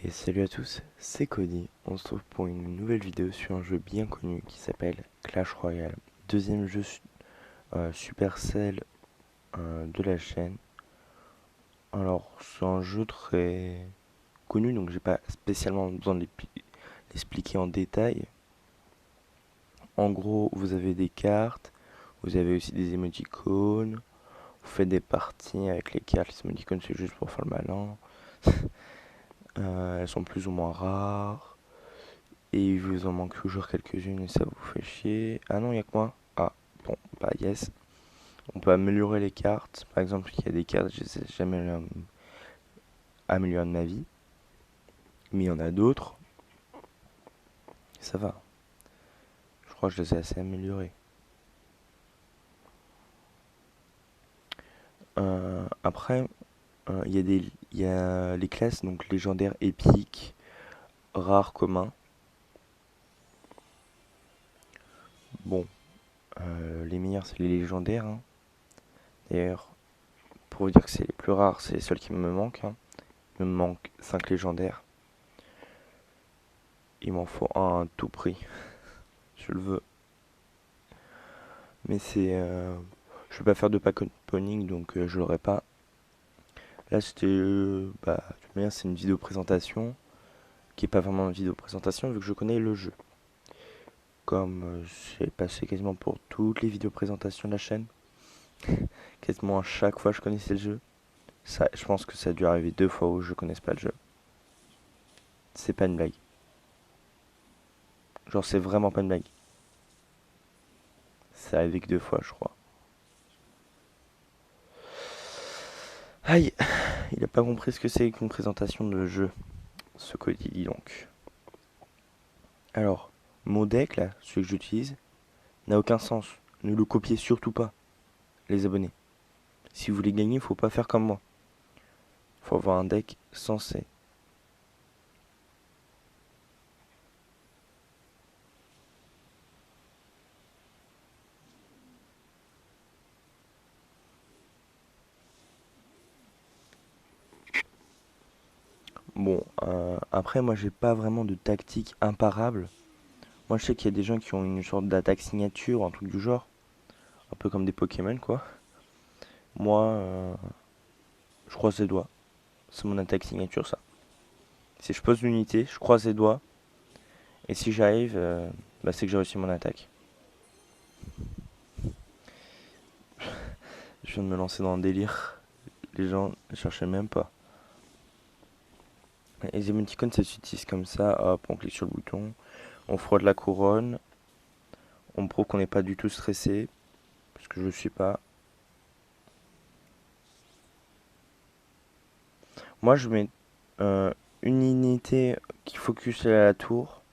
Et salut à tous, c'est Cody. On se trouve pour une nouvelle vidéo sur un jeu bien connu qui s'appelle Clash Royale. Deuxième jeu Supercell de la chaîne. Alors, c'est un jeu très connu, donc j'ai pas spécialement besoin de l'expliquer en détail. En gros, vous avez des cartes, vous avez aussi des émoticônes, vous faites des parties avec les cartes. Les émoticônes, c'est juste pour faire le malin. Elles sont plus ou moins rares. Et il vous en manque toujours quelques-unes et ça vous fait chier. Ah non, il y a que moi. Ah, bon, bah yes. On peut améliorer les cartes. Par exemple, il y a des cartes, je sais jamais améliorer de ma vie. Mais il y en a d'autres. Ça va. Je crois que je les ai assez améliorées. Après, il y a les classes, donc légendaires, épiques, rares, communs. Bon, les meilleurs, c'est les légendaires, hein. D'ailleurs, pour vous dire que c'est les plus rares, c'est les seuls qui me manquent, hein. Il me manque 5 légendaires. Il m'en faut un à tout prix. Je le veux. Mais je vais pas faire de pack opening, donc je l'aurai pas. Là, c'était. Bah, de toute manière, c'est une vidéo présentation. Qui est pas vraiment une vidéo présentation, vu que je connais le jeu. Comme j'ai passé quasiment pour toutes les vidéos présentations de la chaîne. Quasiment à chaque fois, je connaissais le jeu. Ça, je pense que ça a dû arriver 2 fois où je connaisse pas le jeu. C'est pas une blague. Genre, c'est vraiment pas une blague. C'est arrivé que 2 fois, je crois. Aïe, il a pas compris ce que c'est qu'une présentation de jeu. Ce Cody, dis donc. Alors, mon deck, là, celui que j'utilise, n'a aucun sens. Ne le copiez surtout pas, les abonnés. Si vous voulez gagner, faut pas faire comme moi. Faut avoir un deck sensé. Bon, après, moi, j'ai pas vraiment de tactique imparable. Moi, je sais qu'il y a des gens qui ont une sorte d'attaque signature, un truc du genre. Un peu comme des Pokémon, quoi. Moi, je croise les doigts. C'est mon attaque signature, ça. Si je pose l'unité, je croise les doigts. Et si j'arrive, bah, c'est que j'ai réussi mon attaque. Je viens de me lancer dans un délire. Les gens ne cherchaient même pas. Les émoticônes, ça s'utilise comme ça. Hop, on clique sur le bouton. On frotte la couronne. On prouve qu'on n'est pas du tout stressé. Parce que je ne suis pas. Moi, je mets une unité qui focus à la tour.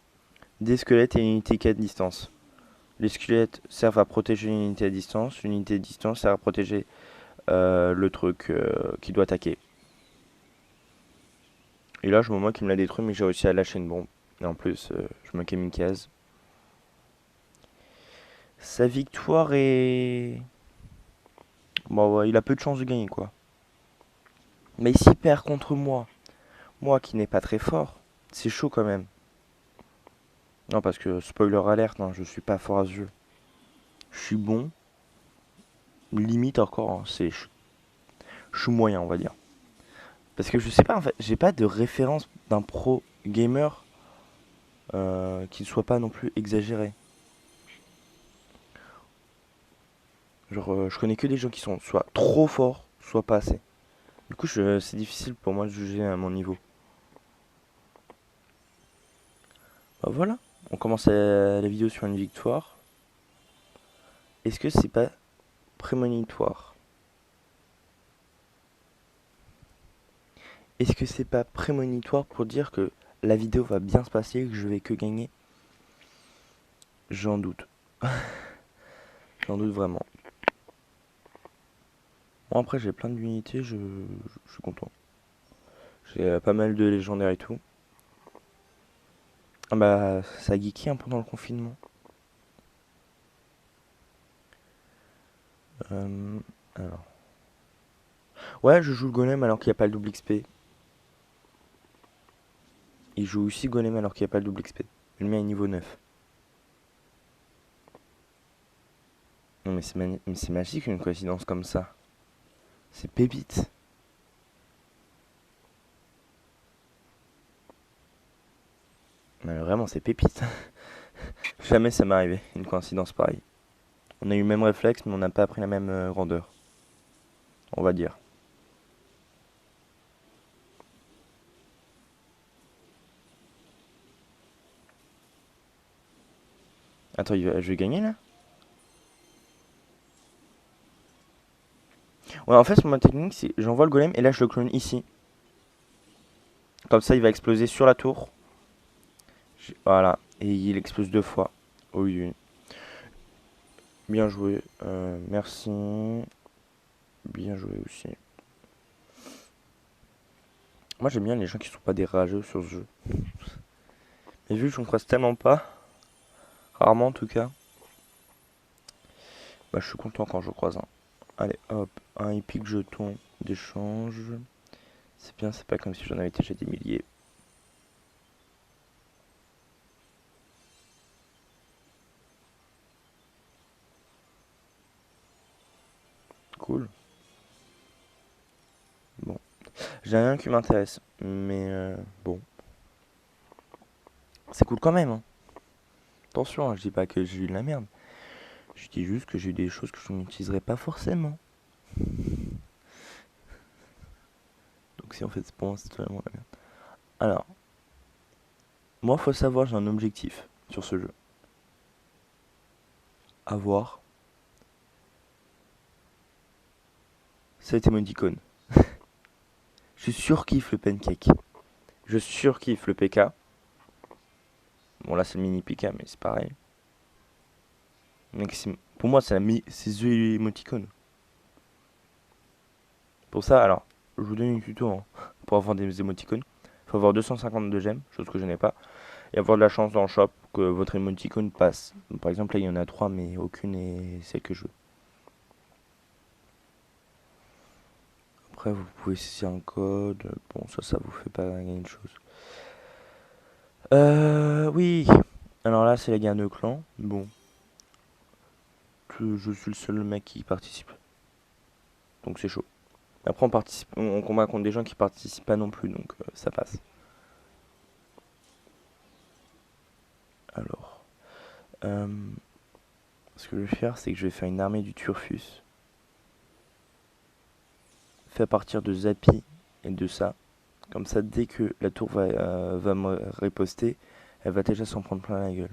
Des squelettes et une unité qui est à distance. Les squelettes servent à protéger une unité à distance. Une unité à distance sert à protéger le truc qui doit attaquer. Et là, je me moque qu'il me l'a détruit, mais j'ai réussi à lâcher une bombe. Et en plus, je me kamikaze. Sa victoire est. Bon, ouais, il a peu de chance de gagner, quoi. Mais s'il perd contre moi, moi qui n'ai pas très fort, c'est chaud quand même. Non, parce que, spoiler alerte, hein, je suis pas fort à ce jeu. Je suis bon, limite encore, hein, je suis moyen, on va dire. Parce que je sais pas, en fait, j'ai pas de référence d'un pro gamer qui ne soit pas non plus exagéré. Genre, je connais que des gens qui sont soit trop forts, soit pas assez. Du coup, c'est difficile pour moi de juger à mon niveau. Bah voilà, on commence la vidéo sur une victoire. Est-ce que c'est pas prémonitoire? Est-ce que c'est pas prémonitoire pour dire que la vidéo va bien se passer, que je vais que gagner? J'en doute. J'en doute vraiment. Bon, après, j'ai plein d'unités, je suis content. J'ai pas mal de légendaires et tout. Ah bah, ça a geeké un peu dans le confinement. Euh, alors. Ouais, je joue le golem alors qu'il n'y a pas le double XP. Il joue aussi golem alors qu'il n'y a pas le double XP. Le mien est niveau 9. Non mais c'est magique une coïncidence comme ça. C'est pépite. Mais vraiment c'est pépite. Jamais ça m'est arrivé, une coïncidence pareille. On a eu le même réflexe mais on n'a pas pris la même grandeur. On va dire. Attends, je vais gagner là? Ouais, en fait, ma technique, c'est j'envoie le golem et là je le clone ici. Comme ça, il va exploser sur la tour. Voilà. Et il explose 2 fois. Oui, oui. Bien joué. Merci. Bien joué aussi. Moi, j'aime bien les gens qui sont pas des rageux sur ce jeu. Mais vu que j'en croise tellement pas, rarement en tout cas, bah, je suis content quand je croise un. Allez, hop, un épique jeton d'échange. C'est bien, c'est pas comme si j'en avais déjà des milliers. Cool. Bon. J'ai rien qui m'intéresse. Mais bon. C'est cool quand même, hein. Attention, hein, je dis pas que j'ai eu de la merde. Je dis juste que j'ai eu des choses que je n'utiliserai pas forcément. Donc si en fait, pour moi, c'est totalement la merde. Alors, moi, faut savoir, j'ai un objectif sur ce jeu. Avoir cet émoticône. Je surkiffe le pancake. Je surkiffe le PK. Bon, là, c'est le mini PK, mais c'est pareil. Donc, pour moi, c'est The Emoticon. Pour ça, alors, je vous donne une tuto hein, pour avoir des émoticônes. Il faut avoir 252 gemmes, chose que je n'ai pas. Et avoir de la chance dans le shop que votre émoticône passe. Donc, par exemple, là, il y en a 3, mais aucune est celle que je veux. Après, vous pouvez saisir un code. Bon, ça vous fait pas gagner une chose. Oui. Alors là, c'est la guerre de clan. Bon, je suis le seul mec qui participe. Donc c'est chaud. Après, on combat contre des gens qui participent pas non plus, donc ça passe. Alors, euh, ce que je vais faire, c'est que je vais faire une armée du Turfus. Fait à partir de Zapi et de ça. Comme ça, dès que la tour va me riposter, elle va déjà s'en prendre plein la gueule.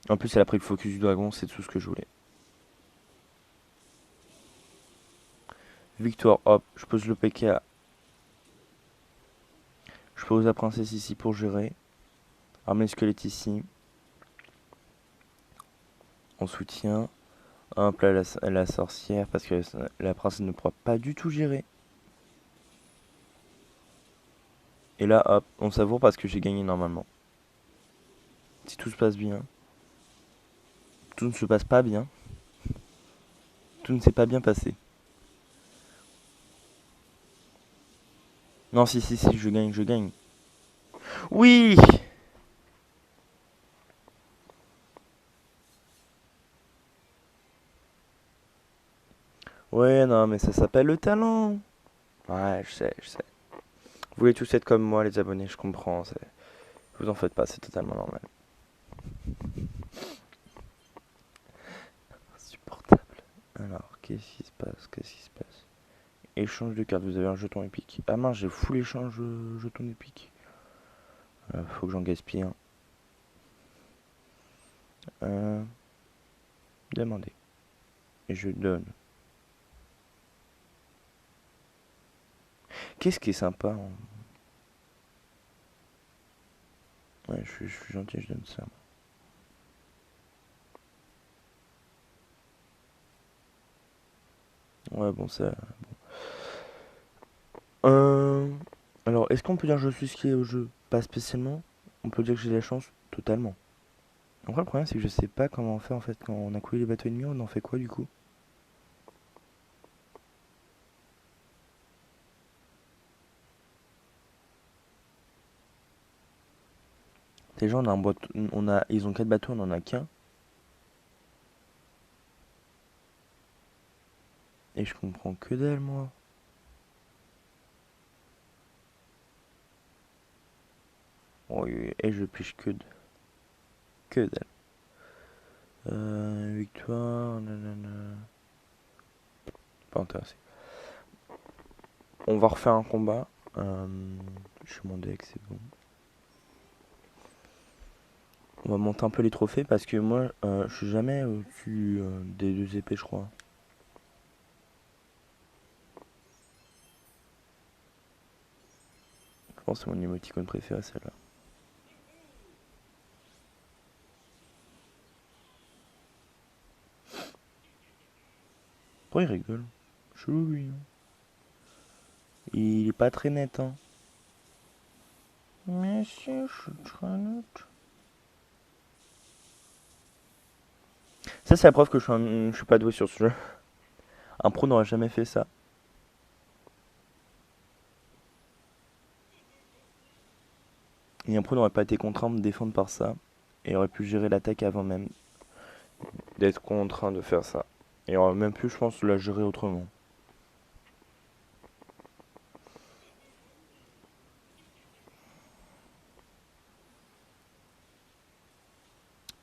En plus, elle a pris le focus du dragon, c'est tout ce que je voulais. Victoire, hop, je pose le PK. Je pose la princesse ici pour gérer. Armée squelette ici. On soutient. Hop là, la sorcière, parce que la princesse ne pourra pas du tout gérer. Et là, hop, on savoure parce que j'ai gagné normalement. Si tout se passe bien. Tout ne se passe pas bien. Tout ne s'est pas bien passé. Non, si, je gagne, je gagne. Oui! Ouais, non, mais ça s'appelle le talent. Ouais, je sais, je sais. Vous voulez tous être comme moi, les abonnés, je comprends. Vous en faites pas, c'est totalement normal. Insupportable. Alors, qu'est-ce qui se passe? Qu'est-ce qui se passe? Échange de cartes, vous avez un jeton épique. Ah mince, j'ai full échange jeton épique. Faut que j'en gaspille un. Euh, Demandez. Et je donne. Qu'est-ce qui est sympa hein. Ouais, je suis gentil, je donne ça. Ouais, bon, ça. Euh... Alors, est-ce qu'on peut dire que je suis skillé au jeu? Pas spécialement. On peut dire que j'ai de la chance? Totalement. Après, le problème, c'est que je sais pas comment on fait en fait. Quand on a coulé les bateaux ennemis, on en fait quoi du coup? Les gens, on a un bateau, ils ont 4 bateaux, on en a qu'un. Et je comprends que dalle, moi. Oui, et je pêche que dalle. Victoire, nanana. Pas intéressé. On va refaire un combat. Je suis mon deck, c'est bon. On va monter un peu les trophées parce que moi, je suis jamais au-dessus des 2 épées, je crois. Je pense que c'est mon émoticône préféré, celle-là. Pourquoi il rigole? Chelou, lui. Hein. Il est pas très net, hein. Mais si, je suis très net. Ça, c'est la preuve que je suis pas doué sur ce jeu. Un pro n'aurait jamais fait ça. Et un pro n'aurait pas été contraint de défendre par ça. Et aurait pu gérer l'attaque avant même d'être contraint de faire ça. Et aurait même pu, je pense, la gérer autrement.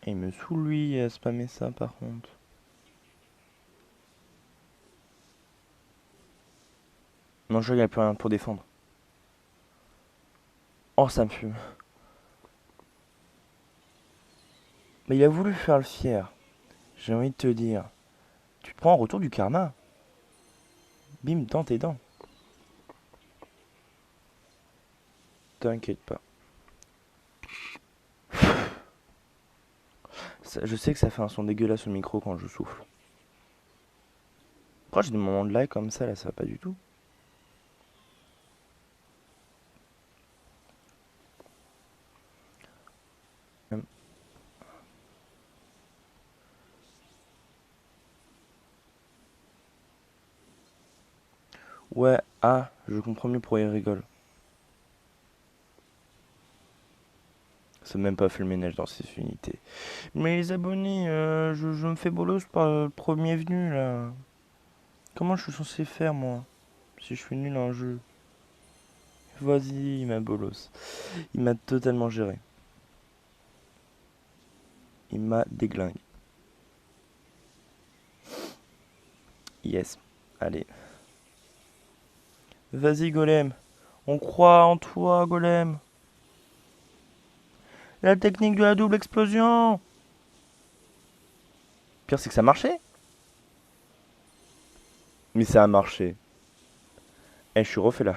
Et il me saoule, lui, à spammer ça, par contre. Non, je vois, il n'y a plus rien pour défendre. Oh, ça me fume. Mais il a voulu faire le fier. J'ai envie de te dire. Tu te prends en retour du karma. Bim, dans tes dents. T'inquiète pas. Je sais que ça fait un son dégueulasse au micro quand je souffle. Pourquoi j'ai des moments de lag comme ça, là, ça va pas du tout. Ouais, ah, je comprends mieux pourquoi il rigole. C'est même pas fait le ménage dans ces unités. Mais les abonnés, je me fais bolos par le premier venu, là. Comment je suis censé faire, moi? Si je suis nul en jeu. Vas-y, il m'a bolos. Il m'a totalement géré. Il m'a déglingué. Yes. Allez. Vas-y, Golem. On croit en toi, Golem. La technique de la double explosion. Pire, c'est que ça marchait. Mais ça a marché. Eh, je suis refait là.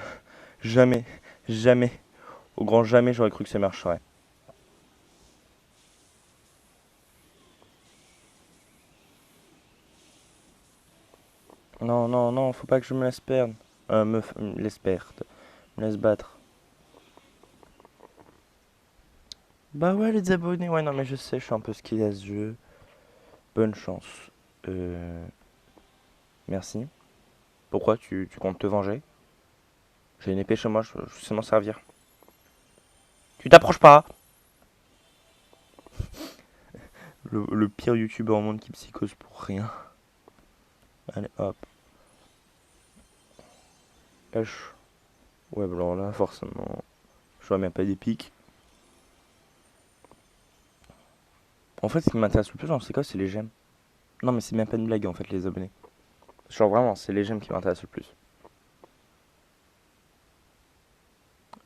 Jamais, jamais, au grand jamais, j'aurais cru que ça marcherait. Non, non, non, faut pas que je me laisse perdre. Me laisse perdre. Me laisse battre. Bah ouais, les abonnés. Ouais, non, mais je sais, je suis un peu skillé à ce jeu. Bonne chance. Euh... Merci. Pourquoi tu comptes te venger? J'ai une épée chez moi, je sais m'en servir. Tu t'approches pas! Le pire youtubeur au monde qui psychose pour rien. Allez, hop. H. Ouais, bah alors là, forcément. Je vois même pas des pics. En fait, ce qui m'intéresse le plus dans ces cas, c'est les j'aime. Non, mais c'est même pas une blague en fait, les abonnés. Genre vraiment, c'est les j'aime qui m'intéressent le plus.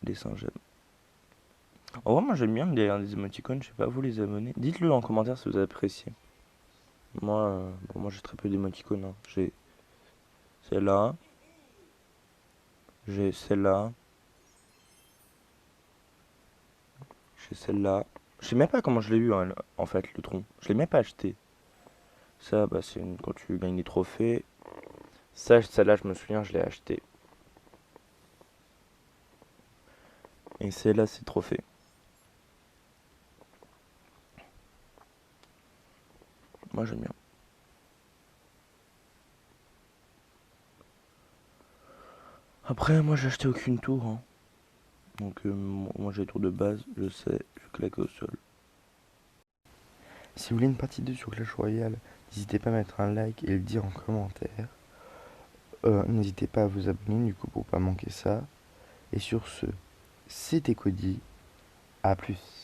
Les 100 j'aime. En vrai, moi j'aime bien derrière des émoticônes, je sais pas vous les abonnés. Dites-le en commentaire si vous appréciez. Moi, bon, moi j'ai très peu d'émoticônes. Hein. J'ai celle-là, j'ai celle-là, j'ai celle-là. Je sais même pas comment je l'ai eu hein, en fait, le tronc. Je l'ai même pas acheté. Ça, bah, c'est quand tu gagnes des trophées. Ça, celle-là, je me souviens, je l'ai acheté. Et celle-là, c'est trophée. Moi, j'aime bien. Après, moi, j'ai acheté aucune tour. Hein. Donc moi j'ai tour de base, je sais, je claque au sol. Si vous voulez une partie 2 sur Clash Royale, n'hésitez pas à mettre un like et le dire en commentaire. N'hésitez pas à vous abonner du coup pour pas manquer ça. Et sur ce, c'était Cody, à plus.